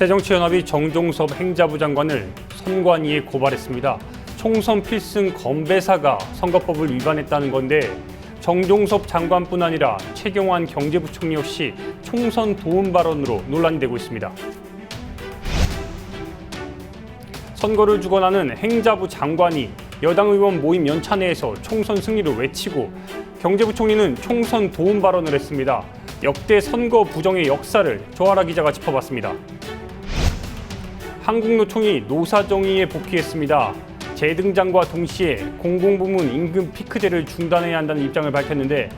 새정치연합이 정종섭 행자부 장관을 선관위에 고발했습니다. 총선 필승 건배사가 선거법을 위반했다는 건데 정종섭 장관뿐 아니라 최경환 경제부총리 역시 총선 도움 발언으로 논란이 되고 있습니다. 선거를 주관하는 행자부 장관이 여당 의원 모임 연찬회에서 총선 승리를 외치고 경제부총리는 총선 도움 발언을 했습니다. 역대 선거 부정의 역사를 조아라 기자가 짚어봤습니다. 한국노총이 노사정의에 복귀했습니다. 재등장과 동시에 공공부문 임금 피크제를 중단해야 한다는 입장을 밝혔는데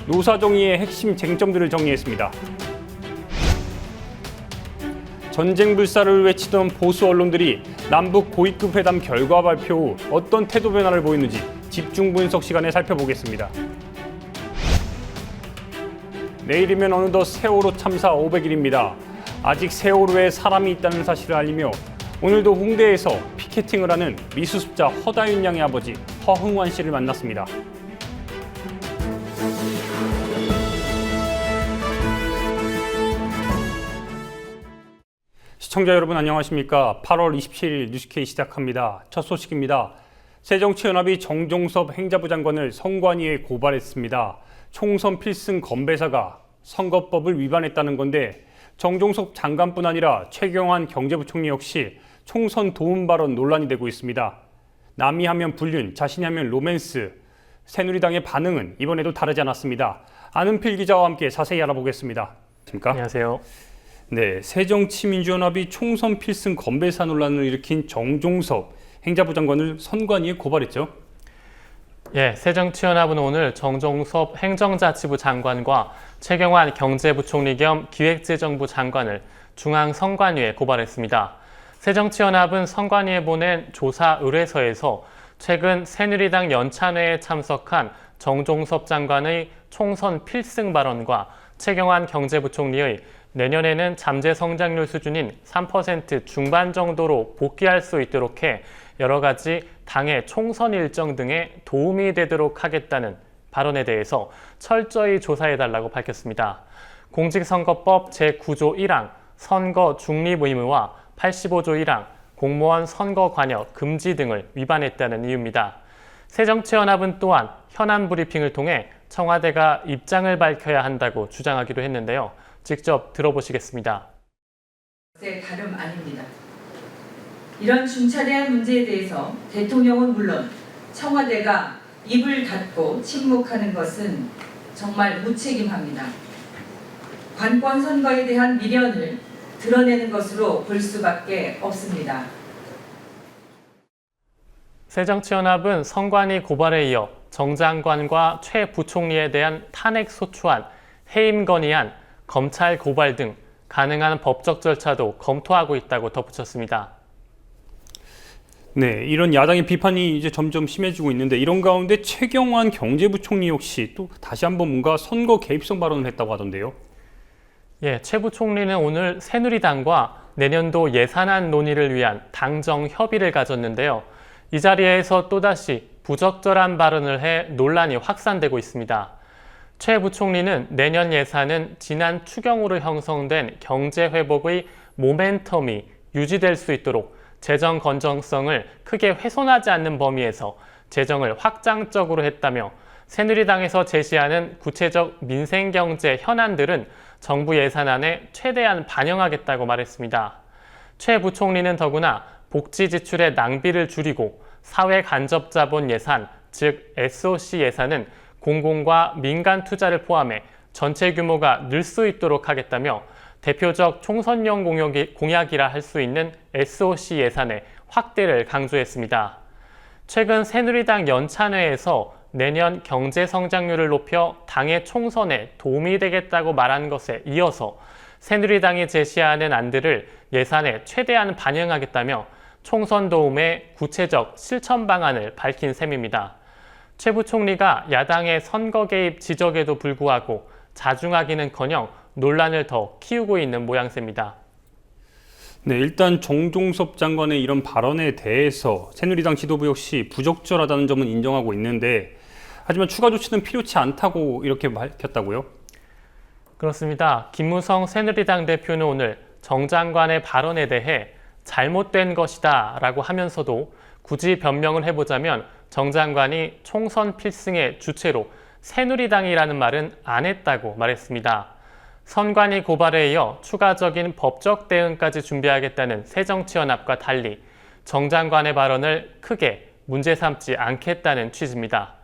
노사정의의 핵심 쟁점들을 정리했습니다. 전쟁 불사를 외치던 보수 언론들이 남북 고위급 회담 결과 발표 후 어떤 태도 변화를 보이는지 집중 분석 시간에 살펴보겠습니다. 내일이면 어느덧 세월호 참사 500일입니다. 아직 세월호에 사람이 있다는 사실을 알리며 오늘도 홍대에서 피켓팅을 하는 미수습자 허다윤 양의 아버지 허흥환 씨를 만났습니다. 시청자 여러분 안녕하십니까? 8월 27일 뉴스K 시작합니다. 첫 소식입니다. 새정치연합이 정종섭 행자부 장관을 선관위에 고발했습니다. 총선 필승 건배사가 선거법을 위반했다는 건데 정종섭 장관뿐 아니라 최경환 경제부총리 역시 총선 도움 발언 논란이 되고 있습니다. 남이 하면 불륜, 자신이 하면 로맨스. 새누리당의 반응은 이번에도 다르지 않았습니다. 안은필 기자와 함께 자세히 알아보겠습니다. 안녕하세요. 네, 새정치민주연합이 총선 필승 건배사 논란을 일으킨 정종섭 행자부 장관을 선관위에 고발했죠. 새정치연합은 오늘 정종섭 행정자치부 장관과 최경환 경제부총리 겸 기획재정부 장관을 중앙선관위에 고발했습니다. 새정치연합은 선관위에 보낸 조사 의뢰서에서 최근 새누리당 연찬회에 참석한 정종섭 장관의 총선 필승 발언과 최경환 경제부총리의 내년에는 잠재 성장률 수준인 3% 중반 정도로 복귀할 수 있도록 해 여러 가지 당의 총선 일정 등에 도움이 되도록 하겠다는 발언에 대해서 철저히 조사해달라고 밝혔습니다. 공직선거법 제9조 1항 선거 중립 의무와 85조 1항 공무원 선거 관여 금지 등을 위반했다는 이유입니다. 새정치연합은 또한 현안 브리핑을 통해 청와대가 입장을 밝혀야 한다고 주장하기도 했는데요. 직접 들어보시겠습니다. 다름 아닙니다. 이런 중차대한 문제에 대해서 대통령은 물론 청와대가 입을 닫고 침묵하는 것은 정말 무책임합니다. 관권 선거에 대한 미련을 드러내는 것으로 볼 수밖에 없습니다. 새정치연합은 선관위 고발에 이어 정 장관과 최 부총리에 대한 탄핵 소추안, 해임 건의안, 검찰 고발 등 가능한 법적 절차도 검토하고 있다고 덧붙였습니다. 네, 이런 야당의 비판이 이제 점점 심해지고 있는데 이런 가운데 최경환 경제부총리 역시 또 다시 한번 뭔가 선거 개입성 발언을 했다고 하던데요. 최 부총리는 오늘 새누리당과 내년도 예산안 논의를 위한 당정 협의를 가졌는데요. 이 자리에서 또다시 부적절한 발언을 해 논란이 확산되고 있습니다. 최 부총리는 내년 예산은 지난 추경으로 형성된 경제 회복의 모멘텀이 유지될 수 있도록 재정 건전성을 크게 훼손하지 않는 범위에서 재정을 확장적으로 했다며 새누리당에서 제시하는 구체적 민생경제 현안들은 정부 예산안에 최대한 반영하겠다고 말했습니다. 최 부총리는 더구나 복지 지출의 낭비를 줄이고 사회 간접 자본 예산, 즉 SOC 예산은 공공과 민간 투자를 포함해 전체 규모가 늘 수 있도록 하겠다며 대표적 총선용 공약이라 할 수 있는 SOC 예산의 확대를 강조했습니다. 최근 새누리당 연찬회에서 내년 경제 성장률을 높여 당의 총선에 도움이 되겠다고 말한 것에 이어서 새누리당이 제시하는 안들을 예산에 최대한 반영하겠다며 총선 도움의 구체적 실천 방안을 밝힌 셈입니다. 최 부총리가 야당의 선거 개입 지적에도 불구하고 자중하기는커녕 논란을 더 키우고 있는 모양새입니다. 네, 일단 정종섭 장관의 이런 발언에 대해서 새누리당 지도부 역시 부적절하다는 점은 인정하고 있는데 하지만 추가 조치는 필요치 않다고 이렇게 밝혔다고요? 그렇습니다. 김무성 새누리당 대표는 오늘 정 장관의 발언에 대해 잘못된 것이다 라고 하면서도 굳이 변명을 해보자면 정 장관이 총선 필승의 주체로 새누리당이라는 말은 안 했다고 말했습니다. 선관위 고발에 이어 추가적인 법적 대응까지 준비하겠다는 새정치연합과 달리 정 장관의 발언을 크게 문제 삼지 않겠다는 취지입니다.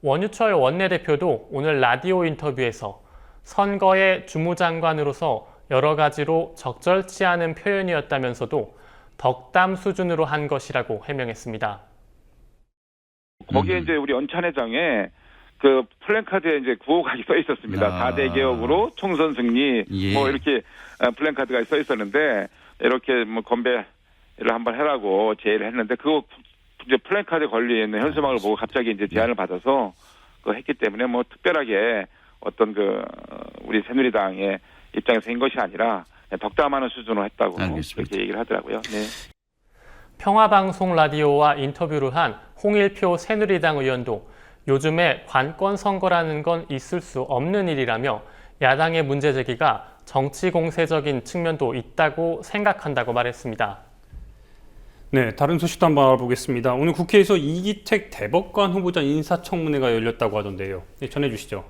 원유철 원내대표도 오늘 라디오 인터뷰에서 선거의 주무장관으로서 여러 가지로 적절치 않은 표현이었다면서도 덕담 수준으로 한 것이라고 해명했습니다. 거기에 이제 우리 연찬회장에 그 플랜카드에 이제 구호각이 써 있었습니다. 4대 개혁으로 총선 승리 뭐 이렇게 플랜카드가 써 있었는데 이렇게 뭐 건배를 한번 해라고 제의를 했는데 그거 이제 플랜카드에 걸려 있는 현수막을 보고 갑자기 이제 제안을 받아서 그거 했기 때문에 뭐 특별하게 어떤 그 우리 새누리당의 입장에서 한 것이 아니라 덕담하는 수준으로 했다고 그렇게 얘기를 하더라고요. 네. 평화방송 라디오와 인터뷰를 한 홍일표 새누리당 의원도 요즘에 관권 선거라는 건 있을 수 없는 일이라며 야당의 문제 제기가 정치 공세적인 측면도 있다고 생각한다고 말했습니다. 네, 다른 소식도 한번 알아보겠습니다. 오늘 국회에서 이기택 대법관 후보자 인사청문회가 열렸다고 하던데요. 네, 전해주시죠.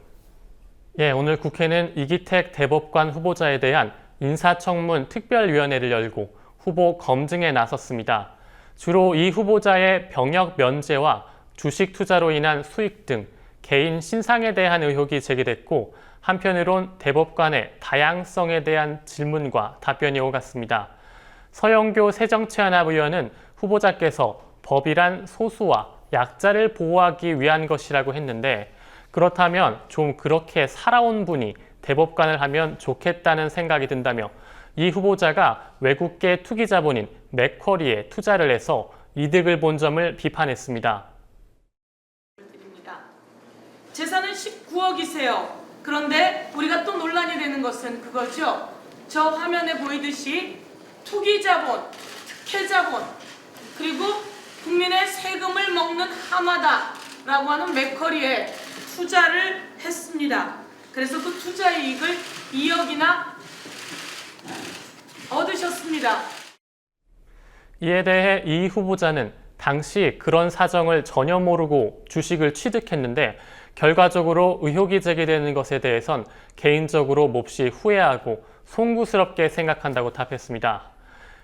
예, 오늘 국회는 이기택 대법관 후보자에 대한 인사청문 특별위원회를 열고 후보 검증에 나섰습니다. 주로 이 후보자의 병역 면제와 주식 투자로 인한 수익 등 개인 신상에 대한 의혹이 제기됐고 한편으론 대법관의 다양성에 대한 질문과 답변이 오갔습니다. 서영교 새정치연합 의원은 후보자께서 법이란 소수와 약자를 보호하기 위한 것이라고 했는데 그렇다면 좀 그렇게 살아온 분이 대법관을 하면 좋겠다는 생각이 든다며 이 후보자가 외국계 투기 자본인 맥쿼리에 투자를 해서 이득을 본 점을 비판했습니다. 재산은 19억이세요. 그런데 우리가 또 논란이 되는 것은 그거죠. 저 화면에 보이듯이 투기 자본, 특혜 자본, 그리고 국민의 세금을 먹는 하마다라고 하는 맥쿼리에 투자를 했습니다. 그래서 그 투자 이익을 2억이나 얻으셨습니다. 이에 대해 이 후보자는 당시 그런 사정을 전혀 모르고 주식을 취득했는데 결과적으로 의혹이 제기되는 것에 대해선 개인적으로 몹시 후회하고 송구스럽게 생각한다고 답했습니다.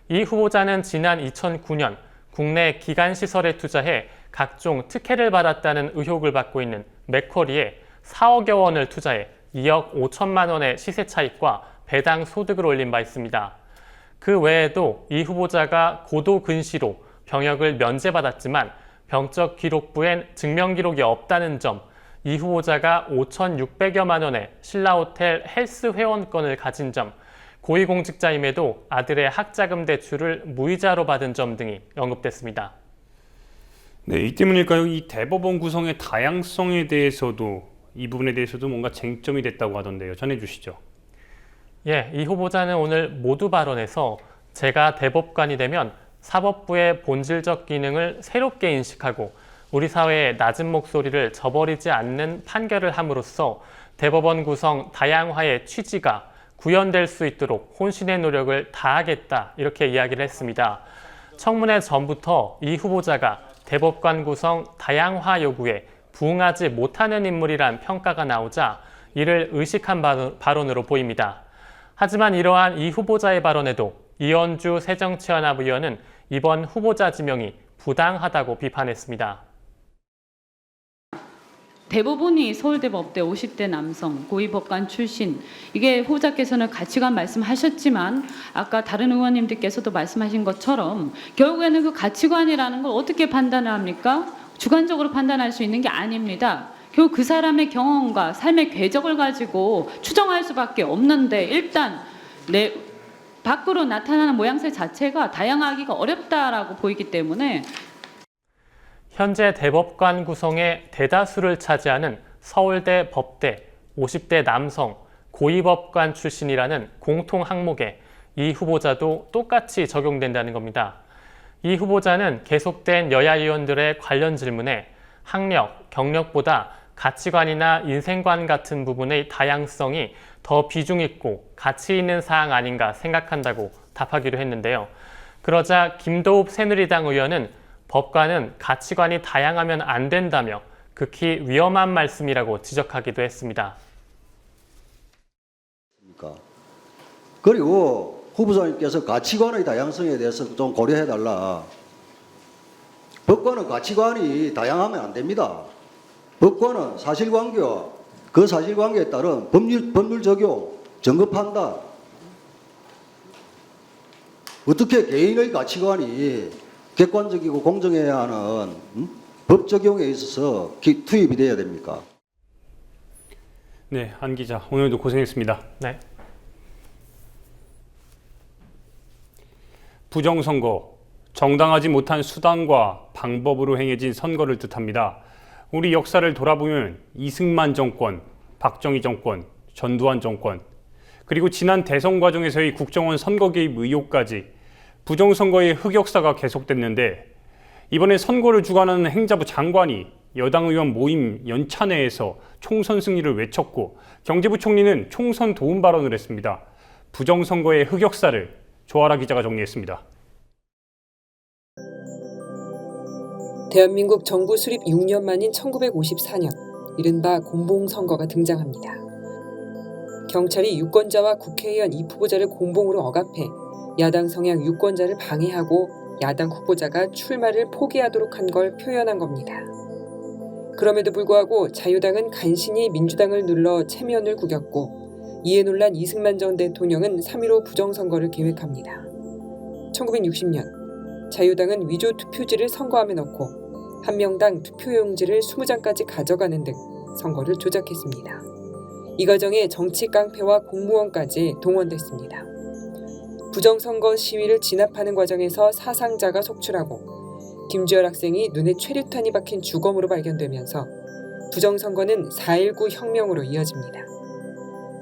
이 후보자는 지난 2009년 국내 기간시설에 투자해 각종 특혜를 받았다는 의혹을 받고 있는 맥쿼리에 4억여 원을 투자해 2억 5천만 원의 시세 차익과 배당 소득을 올린 바 있습니다. 그 외에도 이 후보자가 고도 근시로 병역을 면제받았지만 병적 기록부엔 증명 기록이 없다는 점, 이 후보자가 5,600여만 원의 신라호텔 헬스 회원권을 가진 점, 고위공직자임에도 아들의 학자금 대출을 무이자로 받은 점 등이 언급됐습니다. 네, 이 때문일까요? 이 대법원 구성의 다양성에 대해서도 이 부분에 대해서도 뭔가 쟁점이 됐다고 하던데요. 전해주시죠. 예, 이 후보자는 오늘 모두 발언에서 제가 대법관이 되면 사법부의 본질적 기능을 새롭게 인식하고 우리 사회의 낮은 목소리를 저버리지 않는 판결을 함으로써 대법원 구성 다양화의 취지가 구현될 수 있도록 혼신의 노력을 다하겠다 이렇게 이야기를 했습니다. 청문회 전부터 이 후보자가 대법관 구성 다양화 요구에 부응하지 못하는 인물이란 평가가 나오자 이를 의식한 발언으로 보입니다. 하지만 이러한 이 후보자의 발언에도 이현주 새정치연합 의원은 이번 후보자 지명이 부당하다고 비판했습니다. 대부분이 서울대법대 50대 남성, 고위법관 출신. 이게 후보자께서는 가치관 말씀하셨지만 아까 다른 의원님들께서도 말씀하신 것처럼 결국에는 그 가치관이라는 걸 어떻게 판단을 합니까? 주관적으로 판단할 수 있는 게 아닙니다. 결국 그 사람의 경험과 삶의 궤적을 가지고 추정할 수밖에 없는데 일단 내 밖으로 나타나는 모양새 자체가 다양하기가 어렵다라고 보이기 때문에 현재 대법관 구성의 대다수를 차지하는 서울대 법대 50대 남성 고위법관 출신이라는 공통 항목에 이 후보자도 똑같이 적용된다는 겁니다. 이 후보자는 계속된 여야 의원들의 관련 질문에 학력, 경력보다 가치관이나 인생관 같은 부분의 다양성이 더 비중 있고 가치 있는 사항 아닌가 생각한다고 답하기도 했는데요. 그러자 김도읍 새누리당 의원은 법과는 가치관이 다양하면 안 된다며 극히 위험한 말씀이라고 지적하기도 했습니다. 그리고 후보자님께서 가치관의 다양성에 대해서 좀 고려해달라. 법과는 가치관이 다양하면 안 됩니다. 법과는 사실관계와 그 사실관계에 따른 법률 적용, 증거 판단. 어떻게 개인의 가치관이 객관적이고 공정해야 하는 법 적용에 있어서 투입이 돼야 됩니까? 네, 안 기자 오늘도 고생했습니다. 네. 부정선거, 정당하지 못한 수단과 방법으로 행해진 선거를 뜻합니다. 우리 역사를 돌아보면 이승만 정권, 박정희 정권, 전두환 정권, 그리고 지난 대선 과정에서의 국정원 선거 개입 의혹까지 부정선거의 흑역사가 계속됐는데, 이번에 선거를 주관하는 행자부 장관이 여당 의원 모임 연찬회에서 총선 승리를 외쳤고, 경제부 총리는 총선 도움 발언을 했습니다. 부정선거의 흑역사를 조아라 기자가 정리했습니다. 대한민국 정부 수립 6년 만인 1954년, 이른바 공봉선거가 등장합니다. 경찰이 유권자와 국회의원 입 후보자를 공봉으로 억압해 야당 성향 유권자를 방해하고 야당 후보자가 출마를 포기하도록 한 걸 표현한 겁니다. 그럼에도 불구하고 자유당은 간신히 민주당을 눌러 체면을 구겼고, 이에 놀란 이승만 전 대통령은 3.15 부정선거를 계획합니다. 1960년 자유당은 위조 투표지를 선거함에 넣고 한 명당 투표용지를 20장까지 가져가는 등 선거를 조작했습니다. 이 과정에 정치 깡패와 공무원까지 동원됐습니다. 부정선거 시위를 진압하는 과정에서 사상자가 속출하고 김주열 학생이 눈에 최루탄이 박힌 주검으로 발견되면서 부정선거는 4.19 혁명으로 이어집니다.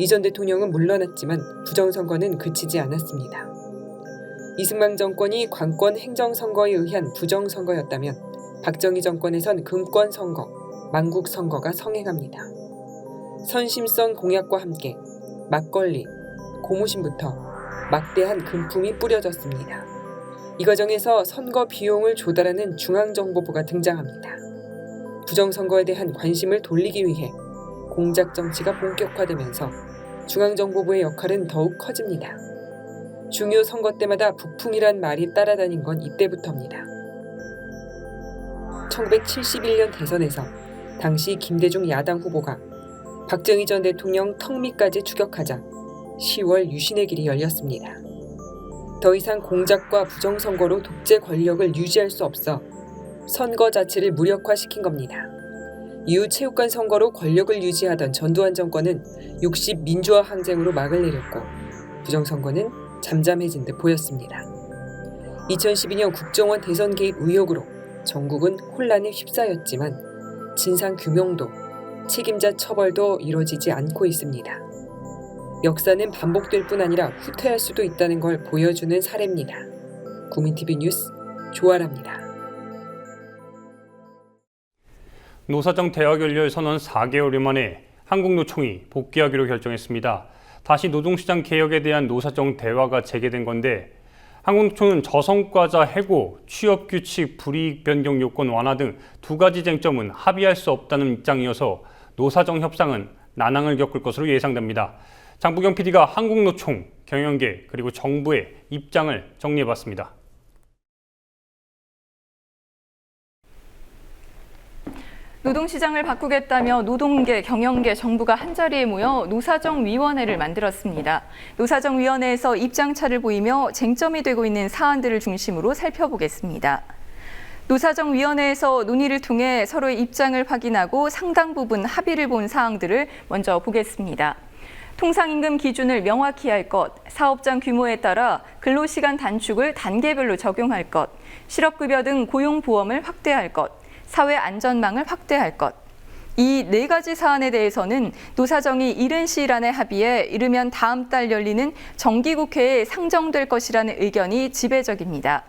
이 전 대통령은 물러났지만 부정선거는 그치지 않았습니다. 이승만 정권이 관권 행정선거에 의한 부정선거였다면 박정희 정권에선 금권선거, 망국선거가 성행합니다. 선심성 공약과 함께 막걸리, 고무신부터 막대한 금품이 뿌려졌습니다. 이 과정에서 선거 비용을 조달하는 중앙정보부가 등장합니다. 부정선거에 대한 관심을 돌리기 위해 공작 정치가 본격화되면서 중앙정보부의 역할은 더욱 커집니다. 중요 선거 때마다 북풍이란 말이 따라다닌 건 이때부터입니다. 1971년 대선에서 당시 김대중 야당 후보가 박정희 전 대통령 턱밑까지 추격하자 10월 유신의 길이 열렸습니다. 더 이상 공작과 부정선거로 독재 권력을 유지할 수 없어 선거 자체를 무력화시킨 겁니다. 이후 체육관 선거로 권력을 유지하던 전두환 정권은 60 민주화 항쟁으로 막을 내렸고, 부정선거는 잠잠해진 듯 보였습니다. 2012년 국정원 대선 개입 의혹으로 전국은 혼란에 휩싸였지만 진상 규명도 책임자 처벌도 이루어지지 않고 있습니다. 역사는 반복될 뿐 아니라 후퇴할 수도 있다는 걸 보여주는 사례입니다. 국민TV 뉴스 조아라입니다. 노사정 대학 연료의 선언 4개월 만에 한국노총이 복귀하기로 결정했습니다. 다시 노동시장 개혁에 대한 노사정 대화가 재개된 건데, 한국노총은 저성과자 해고, 취업규칙 불이익 변경 요건 완화 등 두 가지 쟁점은 합의할 수 없다는 입장이어서 노사정 협상은 난항을 겪을 것으로 예상됩니다. 장부경 PD가 한국노총, 경영계 그리고 정부의 입장을 정리해봤습니다. 노동시장을 바꾸겠다며 노동계, 경영계, 정부가 한자리에 모여 노사정위원회를 만들었습니다. 노사정위원회에서 입장차를 보이며 쟁점이 되고 있는 사안들을 중심으로 살펴보겠습니다. 노사정위원회에서 논의를 통해 서로의 입장을 확인하고 상당 부분 합의를 본 사항들을 먼저 보겠습니다. 통상임금 기준을 명확히 할 것, 사업장 규모에 따라 근로시간 단축을 단계별로 적용할 것, 실업급여 등 고용보험을 확대할 것, 사회안전망을 확대할 것. 이 네 가지 사안에 대해서는 노사정이 이른 시일 안에 합의해 이르면 다음 달 열리는 정기국회에 상정될 것이라는 의견이 지배적입니다.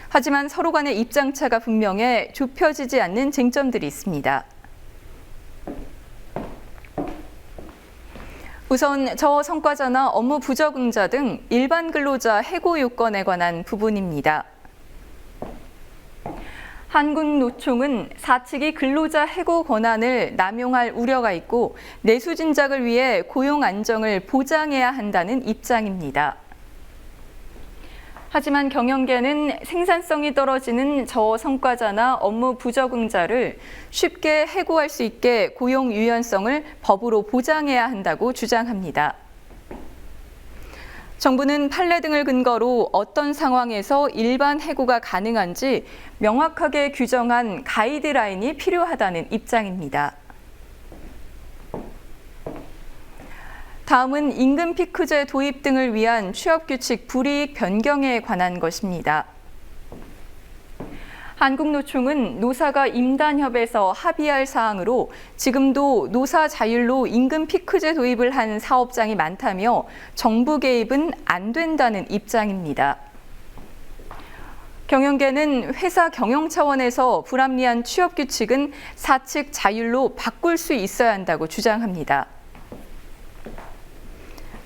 하지만 서로 간의 입장차가 분명해 좁혀지지 않는 쟁점들이 있습니다. 우선 저성과자나 업무 부적응자 등 일반 근로자 해고 요건에 관한 부분입니다. 한국노총은 사측이 근로자 해고 권한을 남용할 우려가 있고 내수 진작을 위해 고용 안정을 보장해야 한다는 입장입니다. 하지만 경영계는 생산성이 떨어지는 저성과자나 업무 부적응자를 쉽게 해고할 수 있게 고용 유연성을 법으로 보장해야 한다고 주장합니다. 정부는 판례 등을 근거로 어떤 상황에서 일반 해고가 가능한지 명확하게 규정한 가이드라인이 필요하다는 입장입니다. 다음은 임금 피크제 도입 등을 위한 취업규칙 불이익 변경에 관한 것입니다. 한국노총은 노사가 임단협에서 합의할 사항으로 지금도 노사 자율로 임금 피크제 도입을 한 사업장이 많다며 정부 개입은 안 된다는 입장입니다. 경영계는 회사 경영 차원에서 불합리한 취업규칙은 사측 자율로 바꿀 수 있어야 한다고 주장합니다.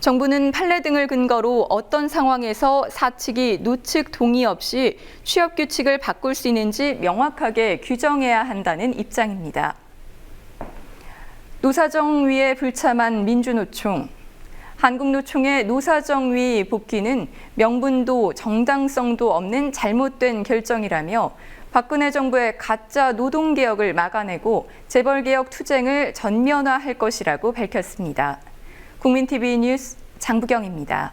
정부는 판례 등을 근거로 어떤 상황에서 사측이 노측 동의 없이 취업규칙을 바꿀 수 있는지 명확하게 규정해야 한다는 입장입니다. 노사정위에 불참한 민주노총, 한국노총의 노사정위 복귀는 명분도 정당성도 없는 잘못된 결정이라며 박근혜 정부의 가짜 노동개혁을 막아내고 재벌개혁 투쟁을 전면화할 것이라고 밝혔습니다. 국민TV 뉴스 장부경입니다.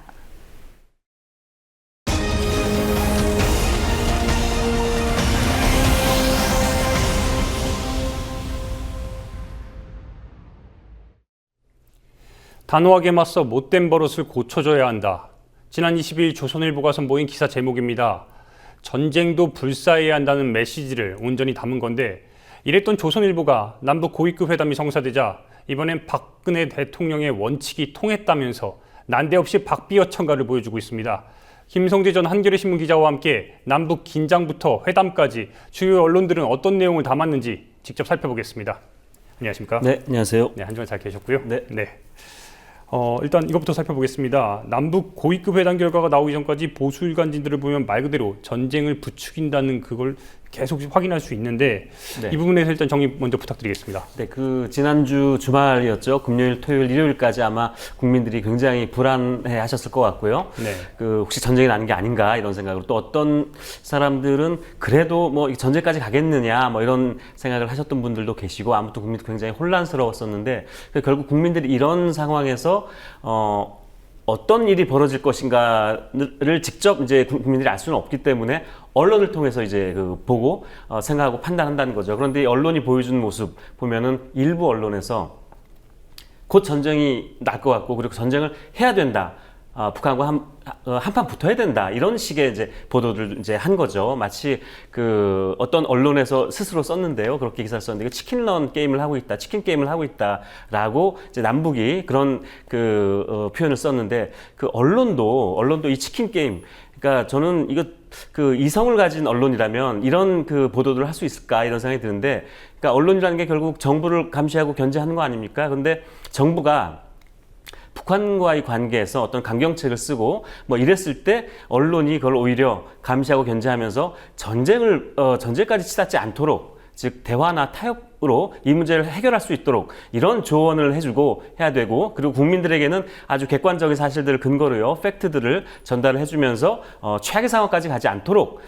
단호하게 맞서 못된 버릇을 고쳐줘야 한다. 지난 22일 조선일보가 선보인 기사 제목입니다. 전쟁도 불사해야 한다는 메시지를 온전히 담은 건데 이랬던 조선일보가 남북 고위급 회담이 성사되자 이번엔 박근혜 대통령의 원칙이 통했다면서 난데없이 박비어 첨가를 보여주고 있습니다. 김성재 전 한겨레신문 기자와 함께 남북 긴장부터 회담까지 주요 언론들은 어떤 내용을 담았는지 직접 살펴보겠습니다. 안녕하십니까? 네, 안녕하세요. 네, 한 주간 잘 계셨고요. 네. 일단 이것부터 살펴보겠습니다. 남북 고위급 회담 결과가 나오기 전까지 보수 일간지들을 보면 말 그대로 전쟁을 부추긴다는 그걸 계속 확인할 수 있는데 네. 이 부분에서 일단 정리 먼저 부탁드리겠습니다. 네, 지난주 주말이었죠. 금요일, 토요일, 일요일까지 아마 국민들이 굉장히 불안해 하셨을 것 같고요. 네. 혹시 전쟁이 나는 게 아닌가 이런 생각으로 또 어떤 사람들은 그래도 뭐 전쟁까지 가겠느냐 뭐 이런 생각을 하셨던 분들도 계시고 아무튼 국민도 굉장히 혼란스러웠었는데 결국 국민들이 이런 상황에서 어떤 일이 벌어질 것인가를 직접 이제 국민들이 알 수는 없기 때문에 언론을 통해서 이제 보고 생각하고 판단한다는 거죠. 그런데 이 언론이 보여준 모습 보면은 일부 언론에서 곧 전쟁이 날 것 같고 그리고 전쟁을 해야 된다. 북한과 한판 붙어야 된다. 이런 식의 이제 보도를 이제 한 거죠. 마치 어떤 언론에서 스스로 썼는데요. 그렇게 기사를 썼는데 치킨런 게임을 하고 있다. 치킨 게임을 하고 있다라고 이제 남북이 그런 표현을 썼는데 언론도 이 치킨 게임 그러니까 저는 이거 이성을 가진 언론이라면 이런 보도들을 할 수 있을까 이런 생각이 드는데 그러니까 언론이라는 게 결국 정부를 감시하고 견제하는 거 아닙니까? 근데 정부가 북한과의 관계에서 어떤 강경책을 쓰고 뭐 이랬을 때 언론이 그걸 오히려 감시하고 견제하면서 전쟁까지 치닫지 않도록 즉 대화나 타협으로 이 문제를 해결할 수 있도록 이런 조언을 해주고 해야 되고 그리고 국민들에게는 아주 객관적인 사실들을 근거로요 팩트들을 전달을 해주면서 최악의 상황까지 가지 않도록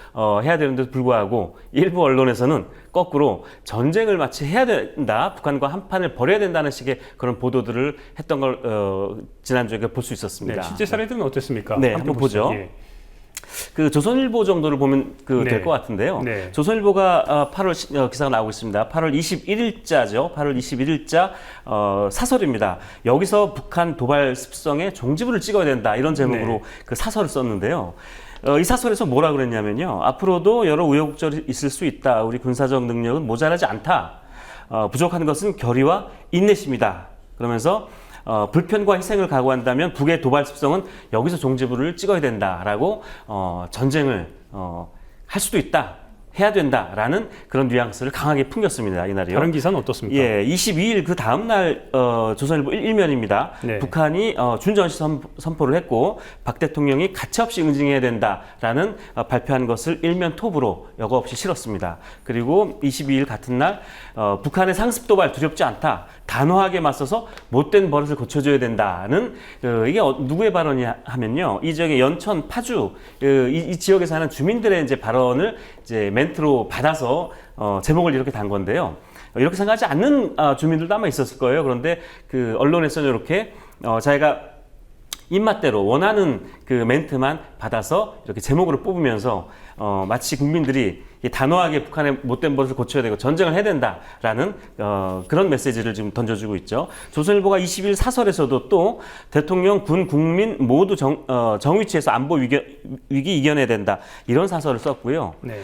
해야 되는데도 불구하고 일부 언론에서는 거꾸로 전쟁을 마치 해야 된다 북한과 한판을 벌여야 된다는 식의 그런 보도들을 했던 걸 지난주에 볼 수 있었습니다. 네, 실제 사례들은 어땠습니까? 네, 한번 보죠. 예. 조선일보 정도를 보면 네. 될 것 같은데요. 네. 조선일보가 8월 기사가 나오고 있습니다. 8월 21일자죠. 8월 21일자 사설입니다. 여기서 북한 도발 습성에 종지부를 찍어야 된다. 이런 제목으로 네. 사설을 썼는데요. 이 사설에서 뭐라 그랬냐면요. 앞으로도 여러 우여곡절이 있을 수 있다. 우리 군사적 능력은 모자라지 않다. 부족한 것은 결의와 인내심이다. 그러면서 불편과 희생을 각오한다면 북의 도발 습성은 여기서 종지부를 찍어야 된다라고 전쟁을 할 수도 있다. 해야 된다라는 그런 뉘앙스를 강하게 풍겼습니다. 이날이요. 다른 기사는 어떻습니까? 예, 22일 그 다음 날 조선일보 일면입니다. 네. 북한이 준전시 선포를 했고 박 대통령이 가차없이 응징해야 된다라는 발표한 것을 일면 톱으로 여과 없이 실었습니다. 그리고 22일 같은 날 북한의 상습 도발 두렵지 않다. 단호하게 맞서서 못된 버릇을 고쳐줘야 된다는 이게 누구의 발언이 하면요. 이 지역의 연천, 파주 이 지역에 사는 주민들의 이제 발언을 이제 멘트로 받아서 제목을 이렇게 단 건데요. 이렇게 생각하지 않는 주민들도 아마 있었을 거예요. 그런데 그 언론에서는 이렇게 자기가 입맛대로 원하는 그 멘트만 받아서 이렇게 제목으로 뽑으면서 마치 국민들이 단호하게 북한의 못된 버릇을 고쳐야 되고 전쟁을 해야 된다라는 그런 메시지를 지금 던져주고 있죠. 조선일보가 20일 사설에서도 또 대통령, 군, 국민 모두 정위치에서 안보 위기 이겨내야 된다 이런 사설을 썼고요. 네.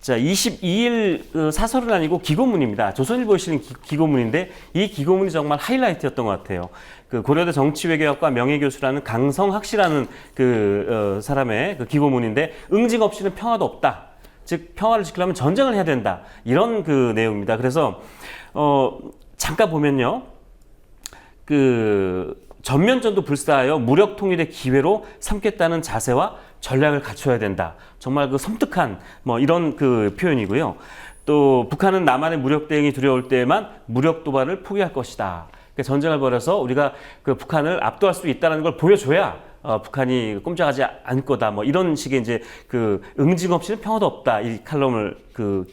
자, 22일 사설은 아니고 기고문입니다. 조선일보에 실린 기고문인데 이 기고문이 정말 하이라이트였던 것 같아요. 그 고려대 정치외교학과 명예교수라는 강성학 씨라는 그 사람의 그 기고문인데 응징 없이는 평화도 없다. 즉 평화를 지키려면 전쟁을 해야 된다. 이런 그 내용입니다. 그래서 잠깐 보면요. 그 전면전도 불사하여 무력 통일의 기회로 삼겠다는 자세와 전략을 갖춰야 된다. 정말 그 섬뜩한 뭐 이런 그 표현이고요. 또 북한은 남한의 무력 대응이 두려울 때에만 무력 도발을 포기할 것이다. 그러니까 전쟁을 벌여서 우리가 그 북한을 압도할 수 있다는 걸 보여줘야 북한이 꼼짝하지 않을 거다. 뭐 이런 식의 이제 그 응징 없이는 평화도 없다. 이 칼럼을 그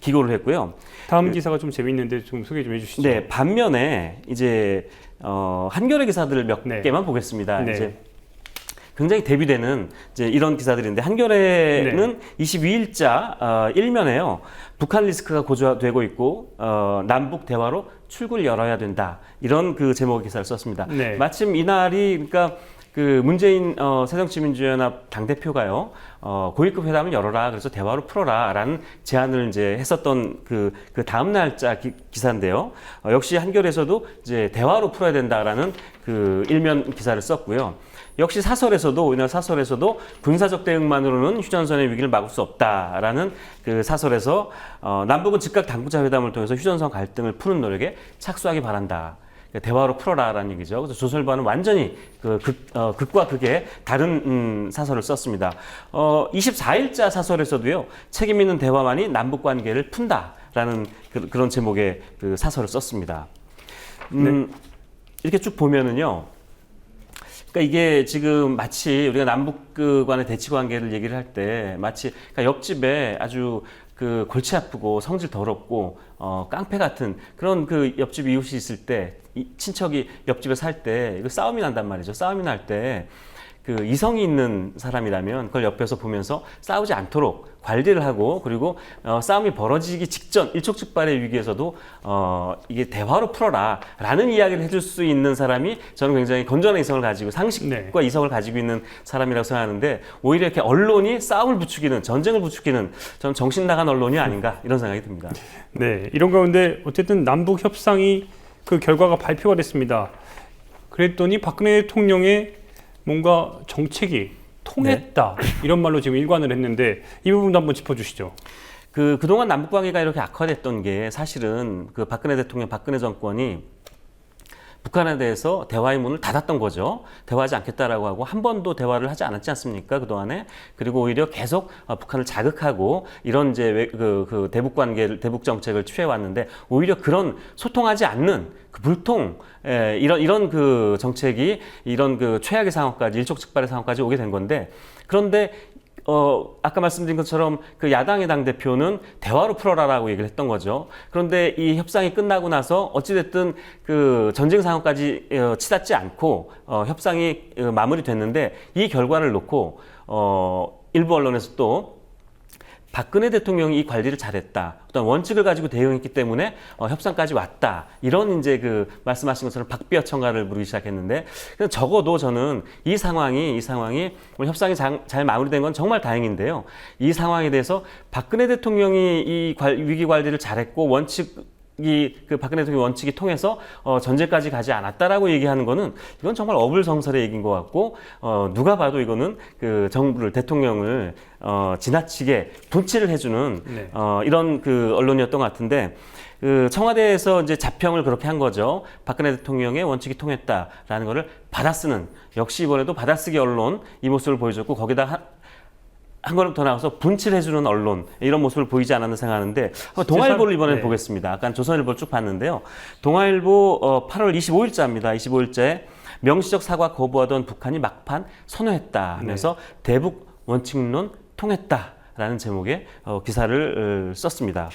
기고를 했고요. 다음 기사가 좀 재밌는데 좀 소개 좀 해주시죠. 네, 반면에 이제 한겨레 기사들을 몇 네. 개만 보겠습니다. 네. 이제 굉장히 대비되는 이제 이런 기사들인데 한겨레는 22일자 일면에요. 북한 리스크가 고조되고 있고 남북 대화로 출구를 열어야 된다. 이런 그 제목의 기사를 썼습니다. 네. 마침 이날이 그러니까 그 문재인 새정치민주연합 당대표가요. 고위급 회담을 열어라. 그래서 대화로 풀어라라는 제안을 이제 했었던 그 다음 날짜 기사인데요. 역시 한겨레에서도 이제 대화로 풀어야 된다라는 그 일면 기사를 썼고요. 역시 사설에서도 이날 사설에서도 군사적 대응만으로는 휴전선의 위기를 막을 수 없다라는 그 사설에서 남북은 즉각 당부자 회담을 통해서 휴전선 갈등을 푸는 노력에 착수하기 바란다. 대화로 풀어라라는 얘기죠. 그래서 조선일보는 완전히 극과 극의 다른 사설을 썼습니다. 24일자 사설에서도요. 책임 있는 대화만이 남북 관계를 푼다라는 그런 제목의 그 사설을 썼습니다. 네. 이렇게 쭉 보면은요. 그러니까 이게 지금 마치 우리가 남북 간의 대치 관계를 얘기를 할 때 마치 그러니까 옆집에 아주 그 골치 아프고 성질 더럽고 깡패 같은 그런 그 옆집 이웃이 있을 때 친척이 옆집에 살 때 이거 싸움이 난단 말이죠. 싸움이 날 때 그 이성이 있는 사람이라면 그걸 옆에서 보면서 싸우지 않도록 관리를 하고 그리고 싸움이 벌어지기 직전 일촉즉발의 위기에서도 이게 대화로 풀어라라는 이야기를 해줄 수 있는 사람이 저는 굉장히 건전한 이성을 가지고 상식과 이성을 가지고 있는 사람이라고 생각하는데 오히려 이렇게 언론이 싸움을 부추기는 전쟁을 부추기는 저는 정신 나간 언론이 아닌가 이런 생각이 듭니다. 네, 이런 가운데 어쨌든 남북 협상이 그 결과가 발표가 됐습니다. 그랬더니 박근혜 대통령의 뭔가 정책이 통했다 이런 말로 지금 일관을 했는데 이 부분도 한번 짚어주시죠. 그동안 남북 관계가 이렇게 악화됐던 게 사실은 그 박근혜 대통령, 박근혜 정권이 북한에 대해서 대화의 문을 닫았던 거죠. 대화하지 않겠다라고 하고 한 번도 대화를 하지 않았지 않습니까? 그동안에. 그리고 오히려 계속 북한을 자극하고 이런 이제 그 대북 관계를, 대북 정책을 취해왔는데 오히려 그런 소통하지 않는 그 불통, 이런 그 정책이 이런 그 최악의 상황까지, 일촉즉발의 상황까지 오게 된 건데 그런데 아까 말씀드린 것처럼 그 야당의 당대표는 대화로 풀어라라고 얘기를 했던 거죠. 그런데 이 협상이 끝나고 나서 어찌됐든 그 전쟁 상황까지 치닫지 않고 협상이 마무리됐는데 이 결과를 놓고 일부 언론에서 또 박근혜 대통령이 이 관리를 잘했다. 어떤 원칙을 가지고 대응했기 때문에 협상까지 왔다. 이런 이제 그 말씀하신 것처럼 박비어 청가를 부르기 시작했는데 적어도 저는 이 상황이 협상이 잘 마무리된 건 정말 다행인데요. 이 상황에 대해서 박근혜 대통령이 이 위기 관리를 잘했고 원칙 그 박근혜 대통령 원칙이 통해서 전제까지 가지 않았다라고 얘기하는 거는 이건 정말 어불성설의 얘기인 것 같고 누가 봐도 이거는 그 정부를 대통령을 지나치게 분치를 해주는 네. 이런 그 언론이었던 것 같은데 그 청와대에서 이제 자평을 그렇게 한 거죠. 박근혜 대통령의 원칙이 통했다라는 거를 받아쓰는 역시 이번에도 받아쓰기 언론 이 모습을 보여줬고 거기다 한 걸음 더 나가서 분치를 해주는 언론 이런 모습을 보이지 않았나 생각하는데 동아일보를 이번에 보겠습니다. 아까 조선일보를 쭉 봤는데요. 동아일보 8월 25일자입니다. 25일자에 명시적 사과 거부하던 북한이 막판 선회했다 하면서 대북 원칙론 통했다라는 제목의 기사를 썼습니다.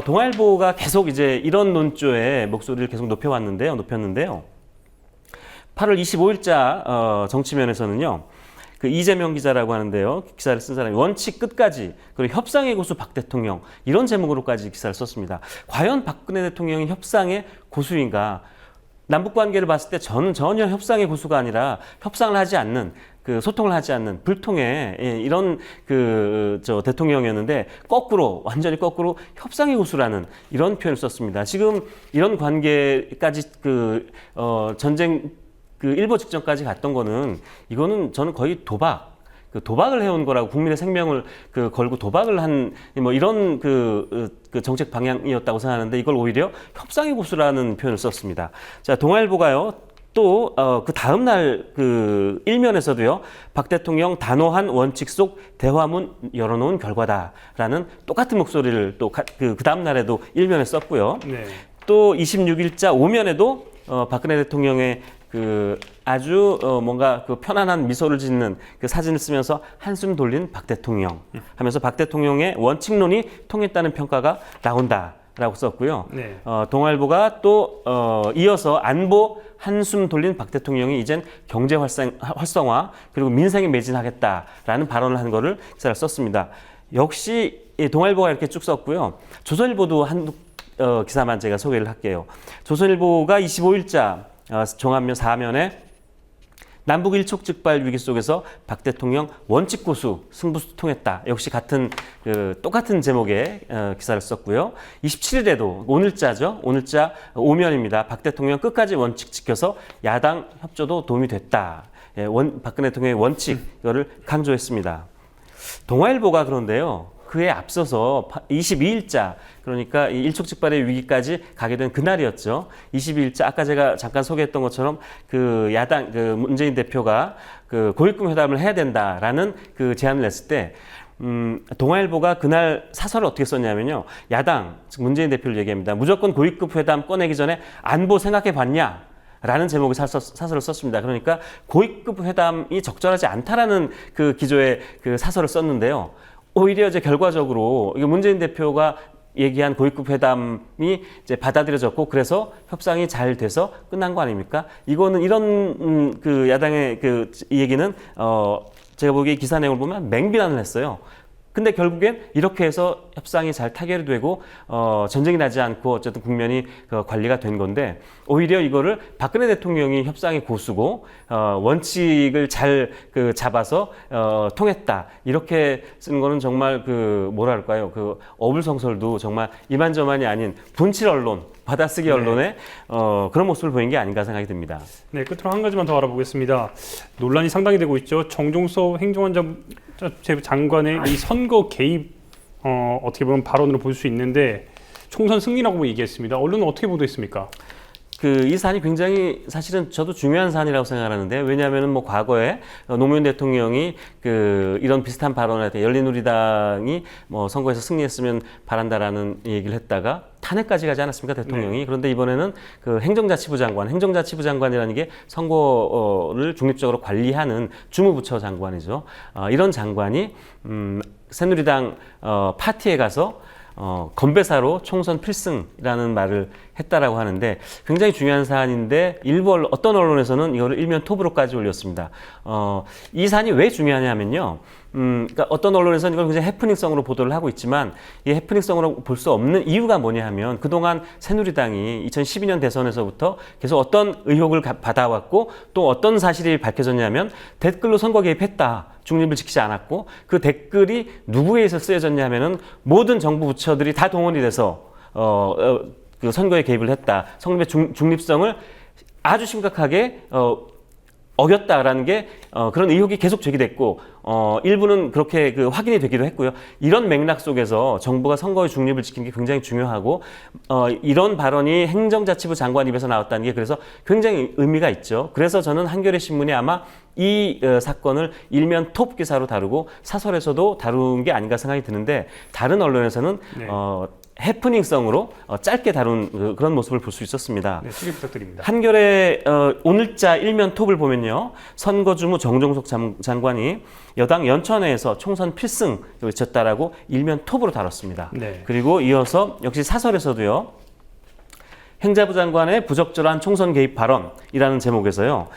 동아일보가 계속 이제 이런 논조의 목소리를 계속 높였는데요. 8월 25일자 정치면에서는요. 그 이재명 기자라고 하는데요. 기사를 쓴 사람이 원칙 끝까지 그리고 협상의 고수 박 대통령 이런 제목으로까지 기사를 썼습니다. 과연 박근혜 대통령이 협상의 고수인가? 남북 관계를 봤을 때 저는 전혀 협상의 고수가 아니라 협상을 하지 않는 그 소통을 하지 않는 불통의 이런 저 대통령이었는데 거꾸로 완전히 거꾸로 협상의 고수라는 이런 표현을 썼습니다. 지금 이런 관계까지 전쟁 일보 직전까지 갔던 거는 이거는 저는 거의 도박을 해온 거라고 국민의 생명을 걸고 도박을 한 뭐 이런 정책 방향이었다고 생각하는데 이걸 오히려 협상의 고수라는 표현을 썼습니다. 자, 동아일보가요. 또 그 다음 날 일면에서도요. 박 대통령 단호한 원칙 속 대화문 열어놓은 결과다라는 똑같은 목소리를 또 그 다음 날에도 일면에 썼고요. 네. 또 26일자 오면에도 박근혜 대통령의 아주 뭔가 편안한 미소를 짓는 그 사진을 쓰면서 한숨 돌린 박 대통령 하면서 박 대통령의 원칙론이 통했다는 평가가 나온다라고 썼고요. 네. 동아일보가 또 이어서 안보 한숨 돌린 박 대통령이 이젠 경제 활성화 그리고 민생에 매진하겠다라는 발언을 한 거를 기사를 썼습니다. 역시 동아일보가 이렇게 쭉 썼고요. 조선일보도 한 기사만 제가 소개를 할게요. 조선일보가 25일자 종합면 4면에 남북 일촉즉발 위기 속에서 박 대통령 원칙 고수 승부수 통했다. 역시 똑같은 제목의 기사를 썼고요. 27일에도 오늘자죠. 오늘자 5면입니다. 박 대통령 끝까지 원칙 지켜서 야당 협조도 도움이 됐다. 박근혜 대통령의 원칙 이거를 강조했습니다. 동아일보가 그런데요. 그에 앞서서 22일자 그러니까 이 일촉즉발의 위기까지 가게 된 그날이었죠. 22일자 아까 제가 잠깐 소개했던 것처럼 야당 문재인 대표가 고위급 회담을 해야 된다라는 제안을 냈을 때 동아일보가 그날 사설을 어떻게 썼냐면요. 야당 즉 문재인 대표를 얘기합니다. 무조건 고위급 회담 꺼내기 전에 안보 생각해 봤냐? 라는 제목의 사설을 썼습니다. 그러니까 고위급 회담이 적절하지 않다라는 기조의 사설을 썼는데요. 오히려 이제 결과적으로 문재인 대표가 얘기한 고위급 회담이 이제 받아들여졌고 그래서 협상이 잘 돼서 끝난 거 아닙니까? 이거는 이런 야당의 이 얘기는 제가 보기에 기사 내용을 보면 맹비난을 했어요. 근데 결국엔 이렇게 해서 협상이 잘 타결이 되고 전쟁이 나지 않고 어쨌든 국면이 관리가 된 건데 오히려 이거를 박근혜 대통령이 협상의 고수고 원칙을 잘 잡아서 통했다 이렇게 쓴 거는 정말 뭐랄까요 어불성설도 정말 이만저만이 아닌 분칠 언론 받아쓰기 언론의 그런 모습을 보인 게 아닌가 생각이 듭니다. 네, 끝으로 한 가지만 더 알아보겠습니다. 논란이 상당히 되고 있죠. 정종섭 행정안전장관의 이 선거 개입 어떻게 보면 발언으로 볼 수 있는데 총선 승리라고 얘기했습니다. 언론은 어떻게 보도했습니까? 이 사안이 굉장히 사실은 저도 중요한 사안이라고 생각하는데 왜냐하면 과거에 노무현 대통령이 이런 비슷한 발언을 할 때 열린우리당이 선거에서 승리했으면 바란다라는 얘기를 했다가 탄핵까지 가지 않았습니까 대통령이. 네. 그런데 이번에는 행정자치부 장관이라는 게 선거를 중립적으로 관리하는 주무부처 장관이죠. 이런 장관이 새누리당 파티에 가서 건배사로 총선 필승이라는 말을 했다라고 하는데 굉장히 중요한 사안인데 어떤 언론에서는 이거를 일면 톱으로까지 올렸습니다. 이 사안이 왜 중요하냐면요. 그러니까 어떤 언론에서는 이걸 굉장히 해프닝성으로 보도를 하고 있지만 이 해프닝성으로 볼 수 없는 이유가 뭐냐 하면 그동안 새누리당이 2012년 대선에서부터 계속 어떤 의혹을 받아왔고 또 어떤 사실이 밝혀졌냐면 댓글로 선거 개입했다. 중립을 지키지 않았고 그 댓글이 누구에 의해서 쓰여졌냐 하면은 모든 정부 부처들이 다 동원이 돼서 그 선거에 개입을 했다. 성립의 중립성을 아주 심각하게 어겼다라는 게 그런 의혹이 계속 제기됐고 일부는 그렇게 그 확인이 되기도 했고요. 이런 맥락 속에서 정부가 선거의 중립을 지키는 게 굉장히 중요하고 이런 발언이 행정자치부 장관 입에서 나왔다는 게 그래서 굉장히 의미가 있죠. 그래서 저는 한겨레 신문이 아마 이 사건을 일면 톱 기사로 다루고 사설에서도 다룬 게 아닌가 생각이 드는데 다른 언론에서는 네. 해프닝성으로 짧게 다룬 그런 모습을 볼 수 있었습니다. 네, 소개 부탁드립니다. 한겨레 오늘자 일면 톱을 보면요. 선거주무 정종석 장관이 여당 연천회에서 총선 필승 외쳤다라고 일면 톱으로 다뤘습니다. 네. 그리고 이어서 역시 사설에서도요. 행자부 장관의 부적절한 총선 개입 발언이라는 제목에서요.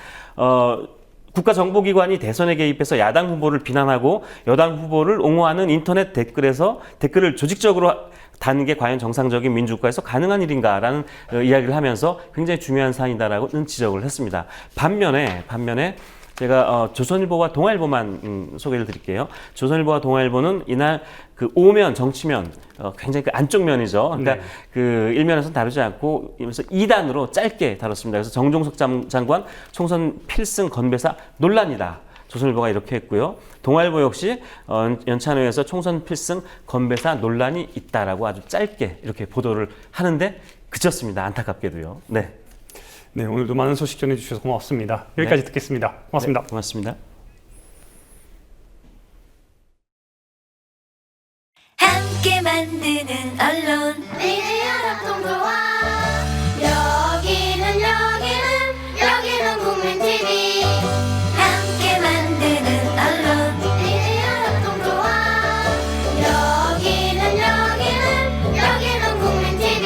국가정보기관이 대선에 개입해서 야당 후보를 비난하고 여당 후보를 옹호하는 인터넷 댓글을 조직적으로 다는 게 과연 정상적인 민주국가에서 가능한 일인가라는 이야기를 하면서 굉장히 중요한 사안이다라고는 지적을 했습니다. 반면에 제가 조선일보와 동아일보만 소개를 드릴게요. 조선일보와 동아일보는 이날 그 오면 정치면 굉장히 그 안쪽 면이죠. 그러니까 네. 그 일면에서는 다루지 않고 이면서 2단으로 짧게 다뤘습니다. 그래서 정종석 장관 총선 필승 건배사 논란이다. 조선일보가 이렇게 했고요. 동아일보 역시 연찬회에서 총선 필승 건배사 논란이 있다라고 아주 짧게 이렇게 보도를 하는데 그쳤습니다. 안타깝게도요. 네. 네, 오늘도 많은 소식 전해주셔서 고맙습니다. 여기까지 네. 듣겠습니다. 고맙습니다. 네, 고맙습니다. 함께 만드는 언론 미디어협동조합 여기는 국민TV 함께 만드는 언론 미디어협동조합 여기는 국민TV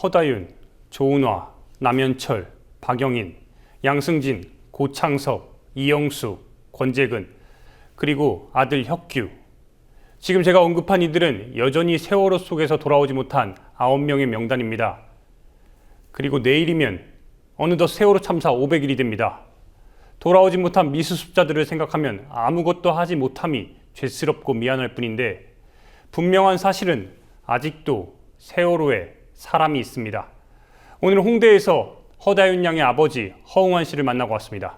허다윤, 조은화, 남현철, 박영인, 양승진, 고창섭, 이영수, 권재근, 그리고 아들 혁규. 지금 제가 언급한 이들은 여전히 세월호 속에서 돌아오지 못한 9명의 명단입니다. 그리고 내일이면 어느덧 세월호 참사 500일이 됩니다. 돌아오지 못한 미수습자들을 생각하면 아무것도 하지 못함이 죄스럽고 미안할 뿐인데 분명한 사실은 아직도 세월호에 사람이 있습니다. 오늘 홍대에서 허다윤 양의 아버지 허웅환 씨를 만나고 왔습니다.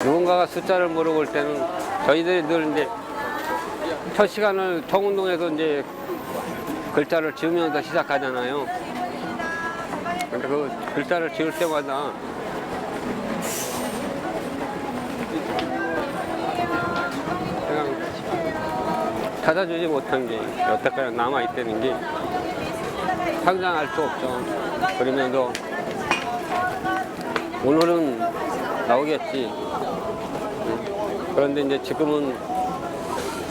누군가가 숫자를 물어볼 때는 저희들이 늘 이제 첫 시간을 청운동에서 이제 글자를 지으면서 시작하잖아요. 근데 그 글자를 지을 때마다 그냥 찾아주지 못한 게 여태까지 남아있다는 게 상상할 수 없죠. 그러면서 오늘은 나오겠지. 그런데 이제 지금은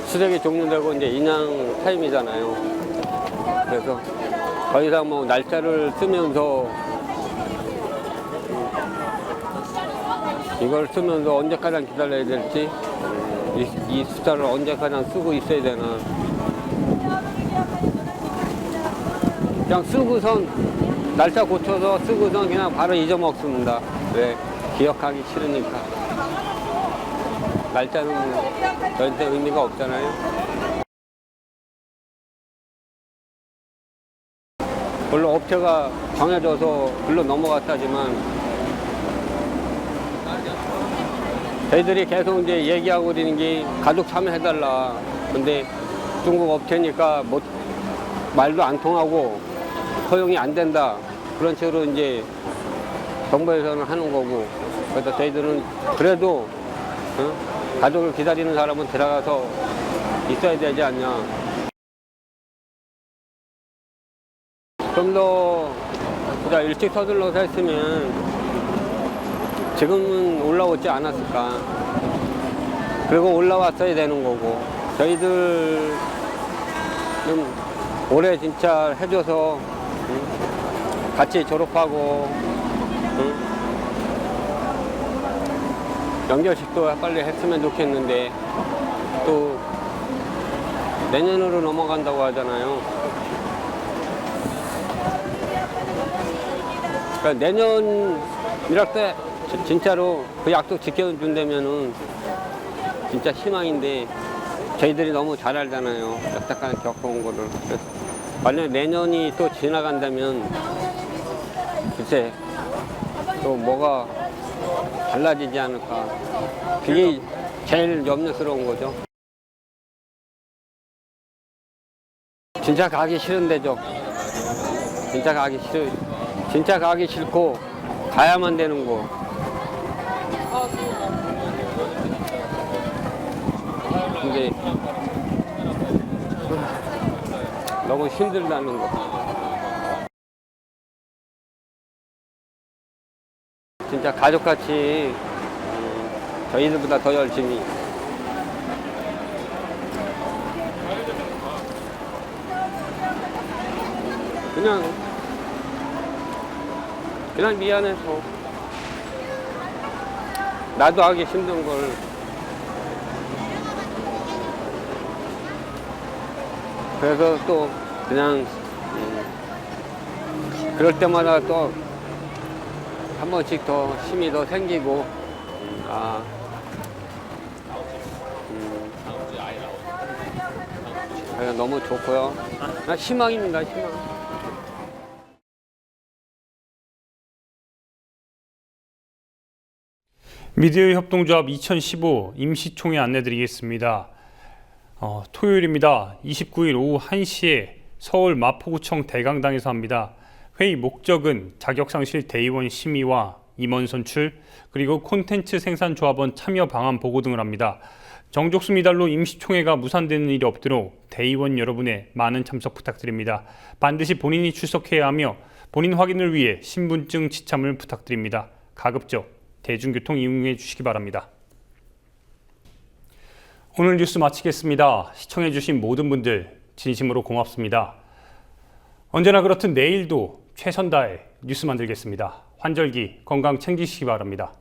수색이 종료되고 이제 인양 타임이잖아요. 그래서 더 이상 뭐 날짜를 쓰면서 이걸 쓰면서 언제까지 기다려야 될지 이 숫자를 언제까지 쓰고 있어야 되나 그냥 쓰고선 날짜 고쳐서 쓰고선 그냥 바로 잊어먹습니다. 왜? 기억하기 싫으니까. 날짜는 저한테 의미가 없잖아요. 물론 업체가 정해져서 글로 넘어갔다지만 저희들이 계속 이제 얘기하고 있는 게 가족 참여해달라. 근데 중국 업체니까 뭐 말도 안 통하고 허용이 안 된다. 그런 식으로 이제 정부에서는 하는 거고. 그래서 저희들은 그래도 가족을 기다리는 사람은 들어가서 있어야 되지 않냐. 좀 더 일찍 서둘러서 했으면 지금은 올라오지 않았을까. 그리고 올라왔어야 되는 거고. 저희들은 올해 진짜 해줘서 같이 졸업하고 연결식도 빨리 했으면 좋겠는데 또 내년으로 넘어간다고 하잖아요. 그러니까 내년 1월 때 진짜로 그 약속 지켜준다면은 진짜 희망인데 저희들이 너무 잘 알잖아요. 역사까지 겪어온 거를. 만약에 내년이 또 지나간다면 글쎄 또 뭐가 달라지지 않을까. 그게 제일 염려스러운 거죠. 진짜 가기 싫은 데죠. 진짜 가기 싫고 가야만 되는 거. 근데 너무 힘들다는 거. 진짜 가족같이 저희들보다 더 열심히 그냥 미안해서 나도 하기 힘든 걸 그래서 또 그냥 그럴 때마다 또 한 번씩 더 힘이 더 생기고 너무 좋고요. 희망입니다, 희망. 미디어 협동조합 2015 임시총회 안내드리겠습니다. 토요일입니다. 29일 오후 1시에 서울 마포구청 대강당에서 합니다. 회의 목적은 자격상실 대의원 심의와 임원 선출, 그리고 콘텐츠 생산조합원 참여 방안 보고 등을 합니다. 정족수 미달로 임시총회가 무산되는 일이 없도록 대의원 여러분의 많은 참석 부탁드립니다. 반드시 본인이 출석해야 하며 본인 확인을 위해 신분증 지참을 부탁드립니다. 가급적 대중교통 이용해 주시기 바랍니다. 오늘 뉴스 마치겠습니다. 시청해주신 모든 분들 진심으로 고맙습니다. 언제나 그렇듯 내일도 최선 다해 뉴스 만들겠습니다. 환절기 건강 챙기시기 바랍니다.